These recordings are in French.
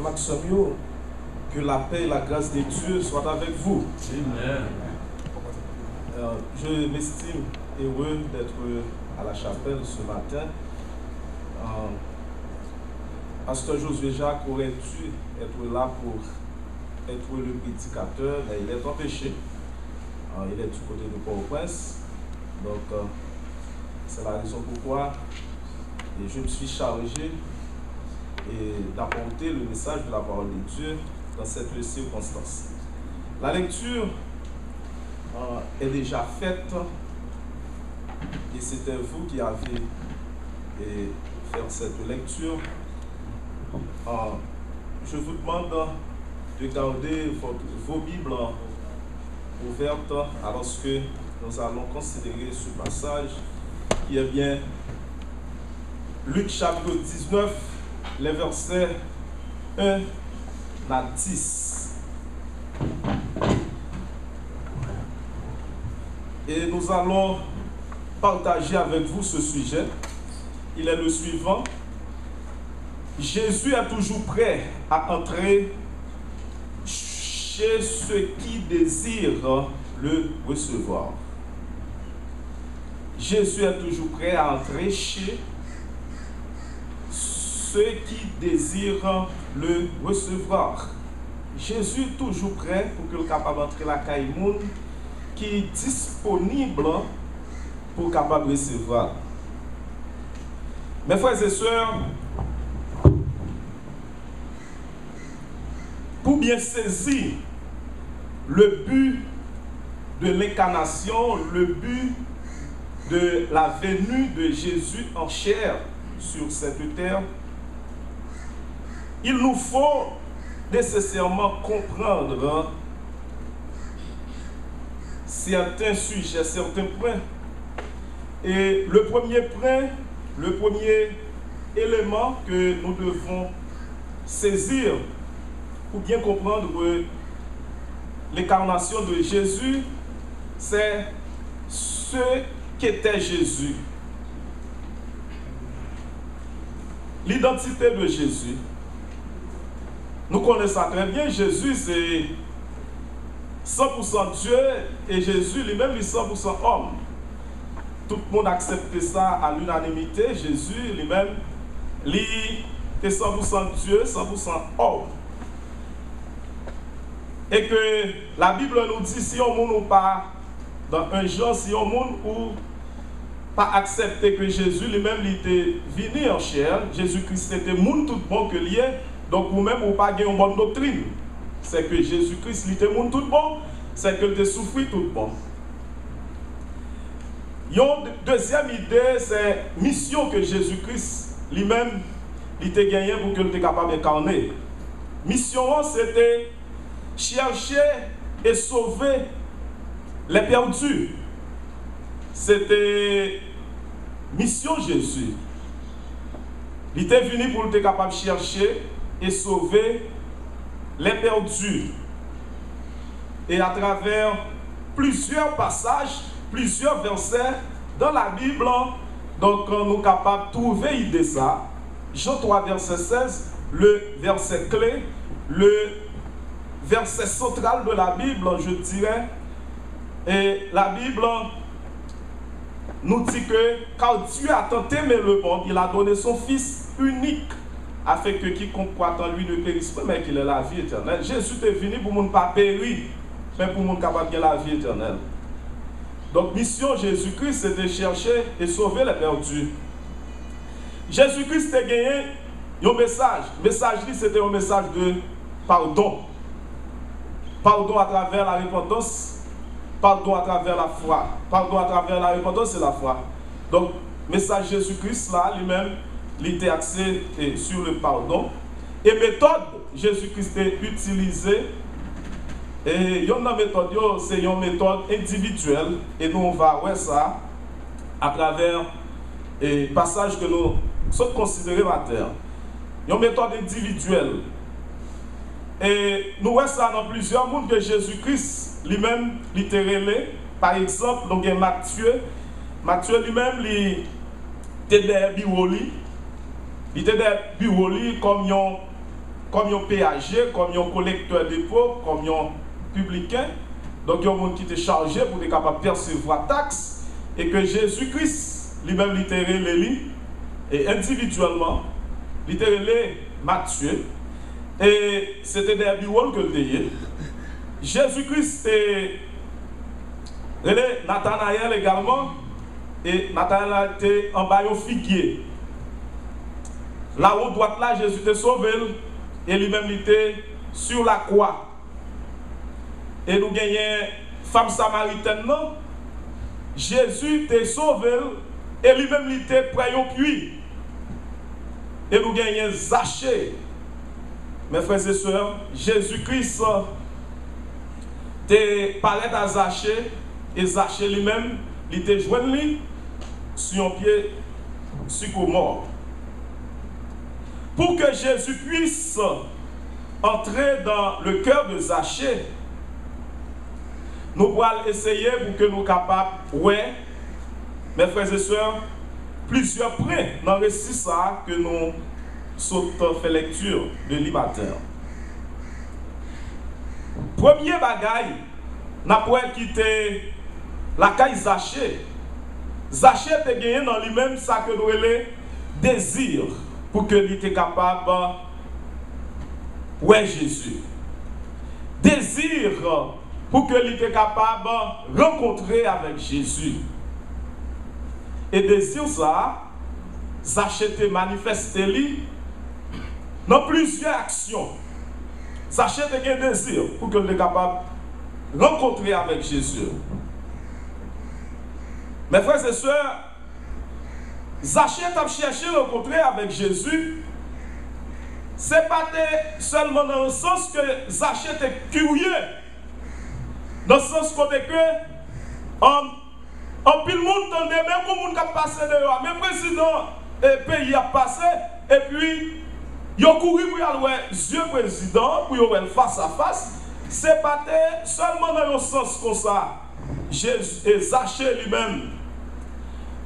frère Maximio, que la paix et la grâce de Dieu soient avec vous. Amen. Je m'estime heureux d'être à la chapelle ce matin. Pasteur Josué Jacques aurait dû être là pour être le prédicateur, mais il est empêché. Il est du côté de Port-au-Prince. Donc, c'est la raison pourquoi je me suis chargé d'apporter le message de la parole de Dieu dans cette circonstance. La lecture est déjà faite et c'était vous qui avez fait cette lecture. Je vous demande de garder vos Bibles ouvertes alors que nous allons considérer ce passage qui est bien Luc chapitre 19, les versets 1 à 10. Et nous allons partager avec vous ce sujet. Il est le suivant. Jésus est toujours prêt à entrer chez ceux qui désirent le recevoir. Jésus est toujours prêt à entrer chez ceux qui désirent le recevoir. Jésus est toujours prêt pour qu'il soit capable d'entrer la caïmoun qui est disponible pour capable de recevoir. Mes frères et sœurs, pour bien saisir le but de l'incarnation, le but de la venue de Jésus en chair sur cette terre, il nous faut nécessairement comprendre certains sujets, certains points. Et le premier point, le premier élément que nous devons saisir pour bien comprendre l'incarnation de Jésus, c'est ce qu'était Jésus. L'identité de Jésus. Nous connaissons très bien, Jésus c'est 100% Dieu et Jésus lui-même est 100% homme. Tout le monde accepte ça à l'unanimité. Jésus lui-même, lui est 100% Dieu, 100% homme. Et que la Bible nous dit, si on monde ou pas, dans un genre, si on monde ou pas accepter que Jésus lui-même il était venu en chair, Jésus-Christ était monde tout bon que lui est, donc vous-même ou pas une bonne doctrine. C'est que Jésus-Christ il était monde tout bon, c'est qu'il était souffert tout bon. Une deuxième idée, c'est mission que Jésus-Christ lui-même il était gagné pour qu'il était capable d'incarner. Mission, c'était chercher et sauver les perdus. C'était mission Jésus. Il était venu pour être capable de chercher et sauver les perdus. Et à travers plusieurs passages, plusieurs versets dans la Bible, donc nous sommes capables de trouver idée ça. Jean 3, verset 16, le verset clé, le verset central de la Bible, je dirais. Et la Bible nous dit que quand Dieu a tant aimé le monde, il a donné son Fils unique, afin que quiconque croit en lui ne périsse pas, mais qu'il ait la vie éternelle. Jésus est venu pour ne pas périr, mais pour ne capable de la vie éternelle. Donc, mission Jésus-Christ, c'est de chercher et sauver les perdus. Jésus-Christ a gagné un message. Le message, c'était un message de pardon. Pardon à travers la repentance. Pardon à travers la foi. Pardon à travers la repentance et la foi. Donc, message Jésus-Christ, là, lui-même, il était axé sur le pardon. Et méthode, Jésus-Christ est utilisée. Et il y a une méthode, c'est une méthode individuelle. Et nous, on va voir ça à travers les passages que nous sommes considérés matin. Il y a une méthode individuelle. Et nous voyons ça dans plusieurs mondes que Jésus-Christ lui-même littéralement. Par exemple, donc Matthieu. Matthieu lui-même, il était des biwoli. Il était des biwoli comme un comme un péager, comme un collecteur d'impôts, comme un publicain. Donc, il y a un monde qui était chargé pour être capable de percevoir taxe. Et que Jésus-Christ, lui-même, littéralement, et individuellement, littéralement, Matthieu. Et c'était des bureaux que le délié. Jésus-Christ et Nathanaël également. Et Nathanaël était en bas au figuier. Là où droite là, Jésus était sauvé. Et lui-même était sur la croix. Et nous gagnons femme samaritaine, non? Jésus était sauvé. Et lui-même était près au puits. Et nous gagnons Zachée. Mes frères et sœurs, Jésus-Christ te paraît à Zachée. Et Zachée lui-même, il était joint sur un pied psychomort. Pour que Jésus puisse entrer dans le cœur de Zachée, nous allons essayer pour que nous soyons capables, ouais, mes frères et sœurs, plusieurs points dans le récit ça que nous sautons fait lecture de l'Imater. Premier bagaille, nous avons quitté la caille Zachée. Zachée a gagné dans lui-même ça que nous avons désir pour que lui était capable ouais Jésus. Désir pour que lui était capable de rencontrer avec Jésus. Et désir ça, Zachée te manifesté lui dans plusieurs actions. Zachée te un désir pour que lui était capable de rencontrer avec Jésus. Mes frères et sœurs, Zachée a cherché à rencontrer avec Jésus. Ce n'est pas seulement dans le sens que Zachée était curieux. Dans le sens que en pile monde tendait, même comme on a passé dehors, même président et pays a passé, et puis il a couru pour aller voir Dieu président, pour y aller face à face. Ce n'est pas seulement dans le sens comme ça. Zachée lui-même,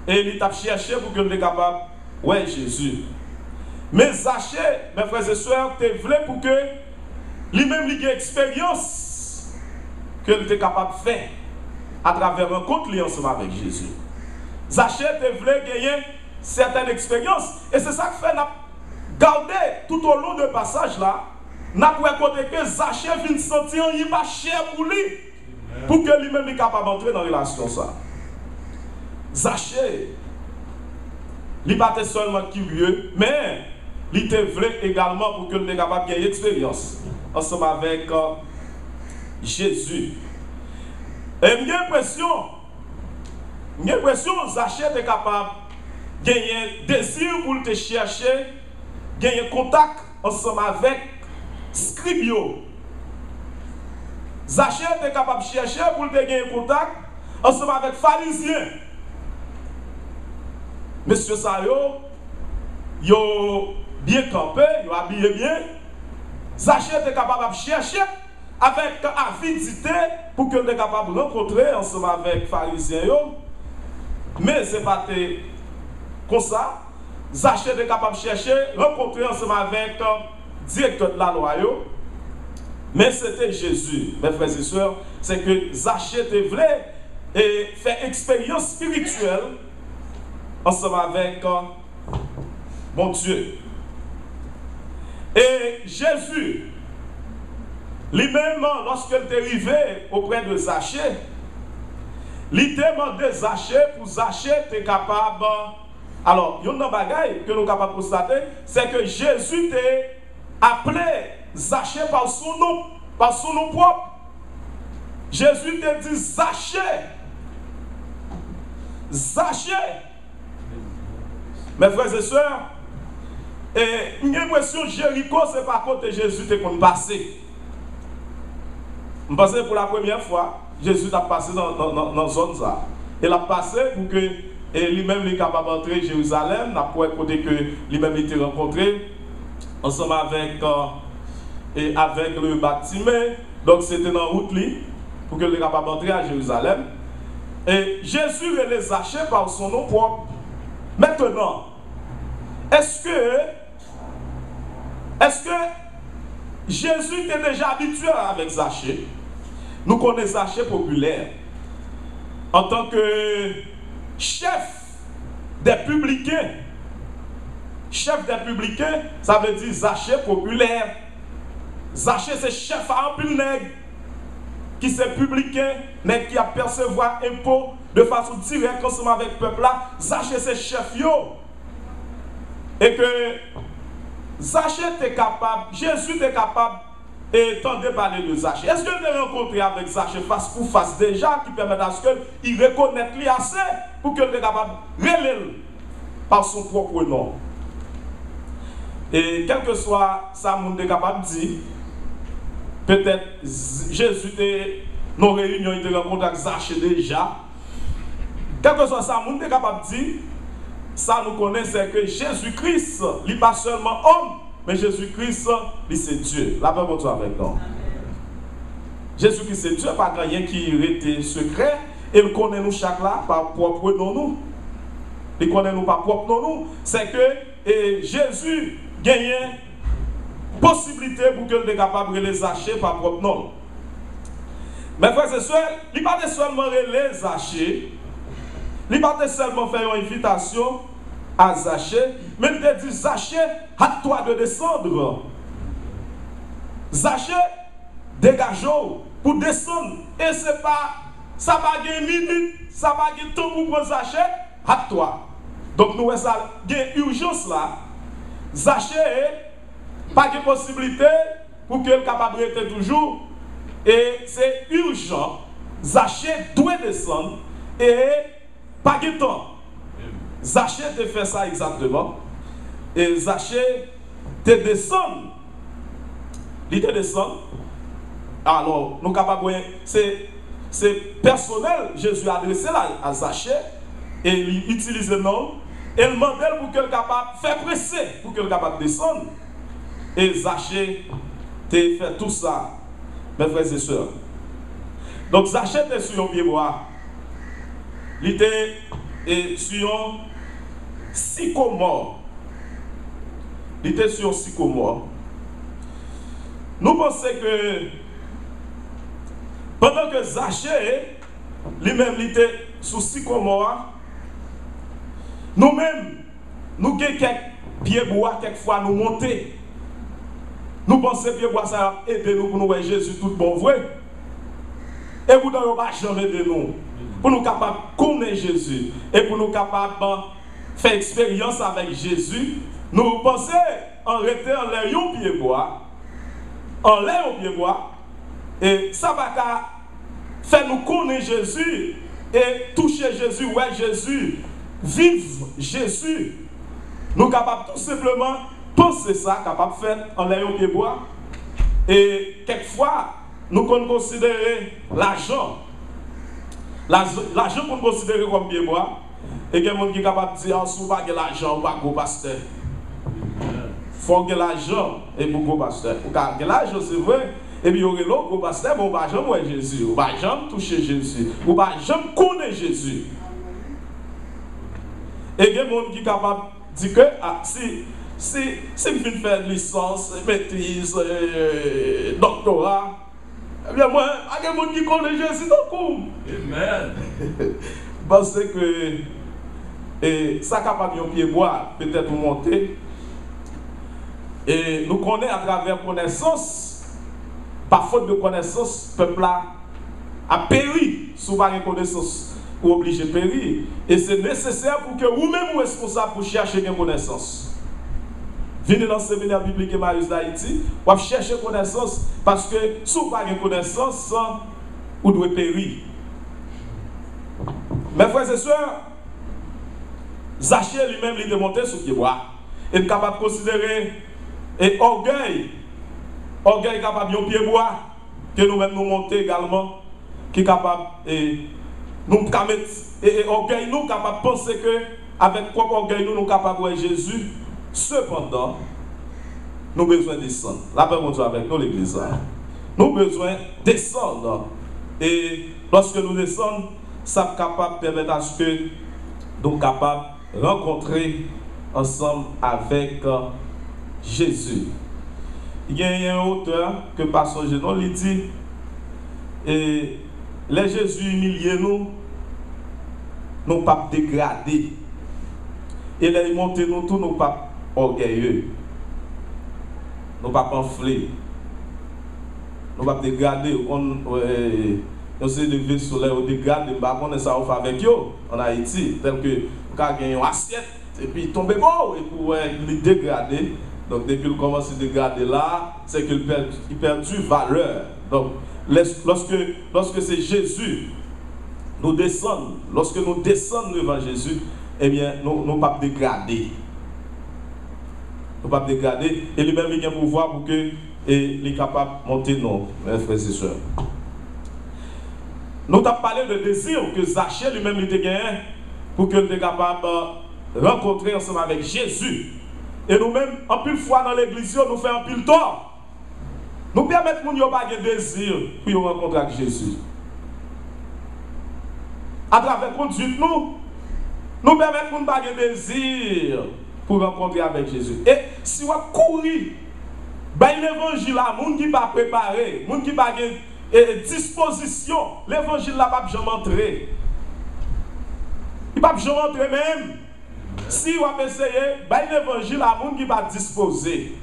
et il a cherché pour qu'il soit capable, ouais Jésus. Mais Zachée, mes frères et sœurs, tu voulais pour que lui-même ait une expérience qu'il était capable de faire à travers un rencontre ensemble avec Jésus. Zachée, tu voulais gagner certaines expériences. Et c'est ça que fait garder tout au long de passage là. N'a pas côté que Zachée vient sentir qu'il pas cher pour lui. Pour que lui-même soit capable d'entrer dans la relation ça. Zachée, il n'est pas seulement curieux, mais il était vrai également pour qu'il soit capable de gagner expérience ensemble avec Jésus. Et j'ai l'impression que Zachée est capable de gagner désir pour te chercher, gagner contact ensemble avec Scribio. Zachée est capable de chercher pour te gagner contact ensemble avec pharisiens. Monsieur Sayo, yo bien campé, yo habillé bien. Zachée est capable de chercher avec avidité pour qu'il soit capable de rencontrer ensemble avec les pharisiens. Mais ce n'est pas comme ça. Zachée est capable de chercher, rencontrer ensemble avec le directeur de la loi. Mais c'était Jésus, mes frères et sœurs. C'est que Zachée voulait faire expérience spirituelle ensemble avec mon Dieu. Et Jésus, lui-même, lorsqu'il est arrivé auprès de Zachée, il demandait Zachée pour Zachée être capable. Alors, il y a une bagaille que nous sommes capables de constater, c'est que Jésus t'a appelé Zachée par son nom propre. Jésus t'a dit Zachée. Zachée. Mes frères et sœurs, une impression Jéricho, c'est par contre Jésus t'a passé. Je pense pour la première fois, Jésus a passé dans la zone ça. Il a passé pour que lui-même est capable d'entrer à Jérusalem, n'a pas côté que lui-même était rencontré ensemble avec le Bartimée. Donc c'était dans la route pour que il soit capable d'entrer à Jérusalem. Et Jésus les achète par son nom propre. Maintenant, est-ce que Jésus était déjà habitué avec Zachée. Nous connaissons Zachée populaire en tant que chef des publicains. Chef des publicains, ça veut dire Zachée populaire. Zachée, c'est chef à un pile nègre qui c'est publicain, nègre qui a percevoir impôt de façon directe ensemble avec le peuple là. Zachée, c'est chef yo. Et que Zachée était capable, Jésus était capable et tendait parler de Zachée. Est-ce que vous avez rencontré avec Zachée face pour face déjà qui permet à ce qu'il reconnaisse lui assez pour qu'il soit capable de relayer par son propre nom? Et quel que soit ça, monde est capable de dire, peut-être Jésus était dans nos réunions, il était rencontré avec Zachée déjà. Quel que soit ça, monde est capable de dire, ça nous connaît, c'est que Jésus-Christ, il n'est pas seulement homme, mais Jésus-Christ, il c'est Dieu. La paix pour toi avec nous. Jésus-Christ c'est Dieu, pas rien qui était secret, et il connaît nous chaque là par propre nom nous. Il connaît nous par propre nom nous. C'est que Jésus gagne possibilité pour qu'il soit capable de les acheter par propre nom. Mais frères et sœurs, il n'est pas seulement les acheter. Il n'a pas seulement fait une invitation à Zachée, mais il a dit Zachée, à toi de descendre. Zachée, dégage-vous pour descendre. Et c'est pas, ça va gagner minute, ça va gagner temps pour prendre Zachée, à toi. Donc nous avons une urgence là. Zachée, pas de possibilité pour qu'il soit capable de rester toujours. Et c'est urgent. Zachée doit descendre et pas de temps. Zachée te fait ça exactement. Et Zachée te descend. Il te descend. Alors, nous sommes capables de. C'est personnel. Jésus a adressé là à Zachée. Et il utilise le nom. Et il demande pour qu'elle soit capable de faire presser. Pour qu'elle soit capable de descendre. Et Zachée te fait tout ça. Mes frères et sœurs. Donc Zachée était sur un pied bois. Il était sur un sycomore. Il était sur un sycomore. Nous pensons que pendant que Zachée lui-même était sur sycomore, nous-mêmes, nous avons quelques pieds bois, quelquefois nous monter. Nous pensons que pieds bois ça aide nous pour nous voir Jésus tout bon vrai. Et vous n'avez pas jamais de nous. Pour nous capables de connaître Jésus et pour nous capables de faire expérience avec Jésus, nous pensons en rester en l'air au pied bois, en l'air au pied bois, et ça va faire nous connaître Jésus et toucher Jésus, ouais Jésus, vivre Jésus. Nous sommes capables tout simplement penser ça, capables de faire en l'air au pied bois, et quelquefois nous considérons l'argent. L'argent qu'on considère comme pied bois, et il y a des gens qui sont capables de dire si vous n'avez pas l'argent, vous n'avez pas de pasteur. Il faut que l'argent et beaucoup de pasteur. Pour que l'argent, c'est vrai, et puis il y aurait l'autre pasteur, mais on ne va jamais voir Jésus, on ne va jamais toucher Jésus, on ne va jamais connaître Jésus. Et il y a des gens qui sont capables de dire que si je viens faire licence, maîtrise, doctorat, eh bien, moi, il y a des gens qui connaissent Jésus dans le coup. Amen. Parce que ça capable de pied bois, peut-être pour monter. Et nous connaissons à travers connaissance, par faute de connaissance, le peuple a péri sous la connaissance ou obligé de périr. Et c'est nécessaire pour que vous-même vous responsable pour chercher des connaissances. Venez dans le séminaire biblique Emmaüs d'Haïti, vous cherchez connaissance parce que si vous n'avez pas de connaissance, vous devez périr. Mes frères et sœurs, Zachée lui-même il est monté sur pied bois. Il est capable de considérer et orgueil capable de pied bois que nous-mêmes nous monter également, qui est capable et nous mettre et orgueil nous capable de penser que avec propre orgueil nous sommes capables de voir Jésus. Cependant, nous avons besoin de descendre. La paix monte avec nous, l'église. Nous avons besoin de descendre. Et lorsque nous descendons, ça est capable de permettre à ce que nous soyons capables de rencontrer ensemble avec Jésus. il y a un auteur que Pasteur Génon lui dit, et les Jésus humiliés nous, nous pas dégradés. Et les montés nous tous, nous pas orgueilleux. Nous pas pamphler. Nous pas dégradés. On s'est levé sur l'air, on dégrade, on est ça avec eux en Haïti, tel que on a gagné une assiette et puis tomber beau et pour les dégrader. Donc depuis qu'il commence à dégrader là, c'est qu'il perd du valeur. Donc lorsque c'est Jésus, nous descendons, lorsque nous descendons devant Jésus, eh bien nous pas dégrader. Nous pas dégrader et lui-même il a un pouvoir pour que il est capable de monter nos frères et sœurs. Nous avons parlé de désir que Zachée lui-même était gagné pour qu'il soit capable de rencontrer ensemble avec Jésus. Et nous-mêmes, en pile fois dans l'église, nous faisons un pile tort. Nous permettons de ne pas de désir pour rencontrer avec Jésus. À travers conduite, nous permettons de ne pas de désir pour rencontrer avec Jésus. Et si on court, l'évangile à monde qui pas préparé, monde qui pas disposition, l'évangile n'a pas jamais entré. Il n'a pas jamais entré même. Si on va essayer, l'évangile à monde qui va disposer.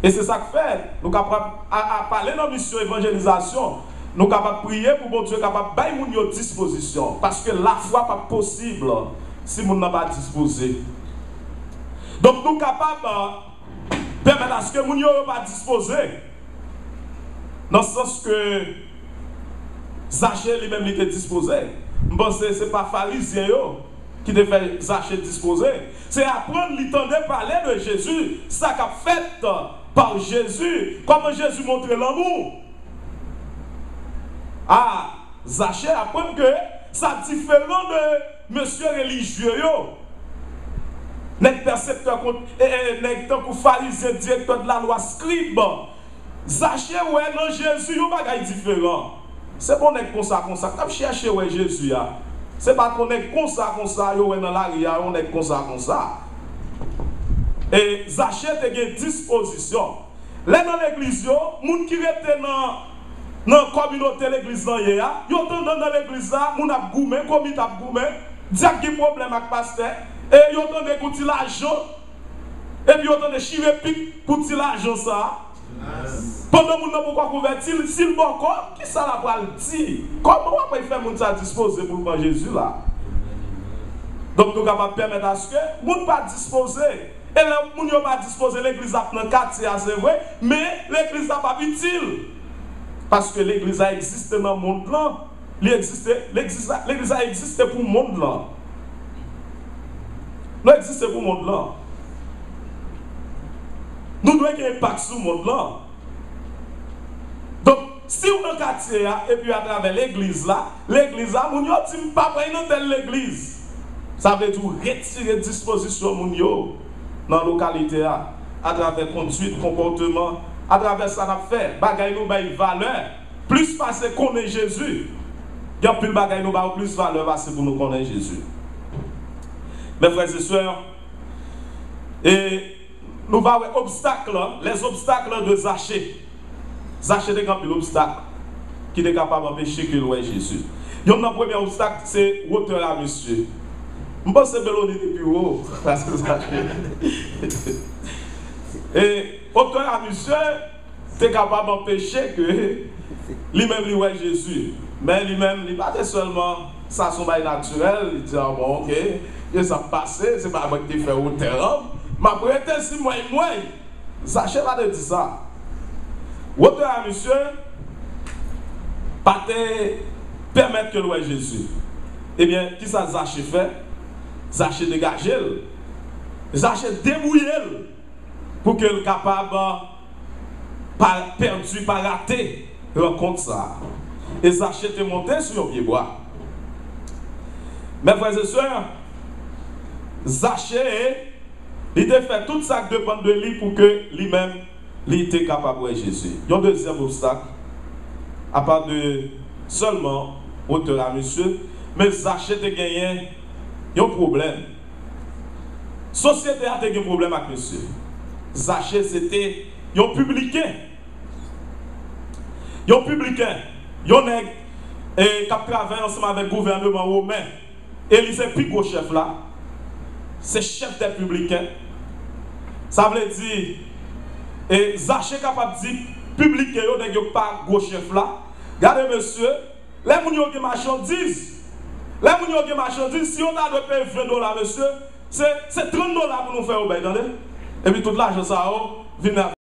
Et c'est ça que fait. Nous sommes capables de parler dans la mission évangélisation. Nous sommes capables de prier pour bon Dieu capable de faire disposition. Parce que la foi n'est pas possible si nous n'avons pas disposé. Donc nous sommes capables de permettre à ce que nous n'ayons pas disposé. Dans le sens que Zachée lui-même était disposé. Je pense que ce n'est pas pharisien qui devait Zachée disposer. C'est apprendre à parler de Jésus. Ça qu'a fait par Jésus. Comment Jésus montrait l'amour. Ah, Zachée apprend que ça différent de monsieur religieux. N'est percepteur n'est que pharisien directeur de la loi scribe. Zachée, ouais, non, Jésus, il y a un bagage différent. C'est bon d'être comme ça. Quand chercher ouais, Jésus, c'est pas qu'on est comme ça, ouais, dans l'arrière, on est comme ça. Et Zachée a une disposition. Là, dans l'église, les gens qui étaient dans la communauté de l'église, ils sont dans l'église, ils ont goumé, comme ils ont goumé, ils ont des problèmes avec le pasteur, et ils ont des coups l'argent, et puis ils ont des chirés pics pour l'argent ça. Pendant que nous avons converti, s'il bon corps, qui ça va le dire? Comment on peut faire ça disposer pour prendre Jésus là? Donc nous avons permettre à ce que nous ne pas disposer. Et là, nous ne pas disposer, l'église a dans le quartier, c'est vrai, mais l'église n'a pas utile. Parce que l'église a existé dans le monde là. L'église a existé pour le monde là. Nous existé pour le monde là. Nous devons avoir un impact sur le monde là. Donc, si on est dans le quartier, et puis à travers l'église là, nous ne dit pas dans telle l'église. Ça veut dire retirer disposition dans la localité à travers conduite, comportement, à travers ça qu'on fait, bagaille nous bail valeur, plus parce qu'on est Jésus. Il y a plus bagaille nous bail plus valeur parce que nous connaissons Jésus. Mes frères et sœurs, et nous allons voir les obstacles de Zachée. Zachée est un obstacle qui est capable d'empêcher que nous Jésus. Il y a un premier obstacle, c'est hauteur à monsieur. Je pense que c'est Béloni depuis haut, parce que Zachée. Et hauteur à monsieur, c'est capable d'empêcher que lui-même lui voit Jésus. Mais lui-même, il n'est pas seulement ça, son bail naturel. Il dit, ah bon, ok, et ça passe, c'est pas moi qui fais hauteur. Ma prête si moi et moi. Zachée va te dire ça. Hauteur à monsieur, pas te permettre que le voie Jésus. Eh bien, qui ça Zachée fait? Zachée dégage. Zachée débrouille pour qu'elle soit capable pas perdu, pas raté, rencontre ça. Et Zachée est monté sur le pied bois. Mes frères et sœurs, Zachée, il a fait tout ça qui dépend de lui pour que lui-même, il était capable de Jésus. Il y a un deuxième obstacle, à part de seulement hauteur à monsieur, mais Zachée a gagné un problème. La société a un problème avec monsieur. Zachée, c'était yon publicain, yon nèg et qui travaille ensemble avec le gouvernement romain, Élysée Pico chef là, c'est chef des publicains. Ça veut dire, et Zaché capable de dire, publicain, yon nèg yon pas gros chef là. Regardez monsieur, les gens qui ont marchandises, si on a de payer $20, monsieur, c'est $30 pour nous faire obéir, et puis tout l'argent ça vient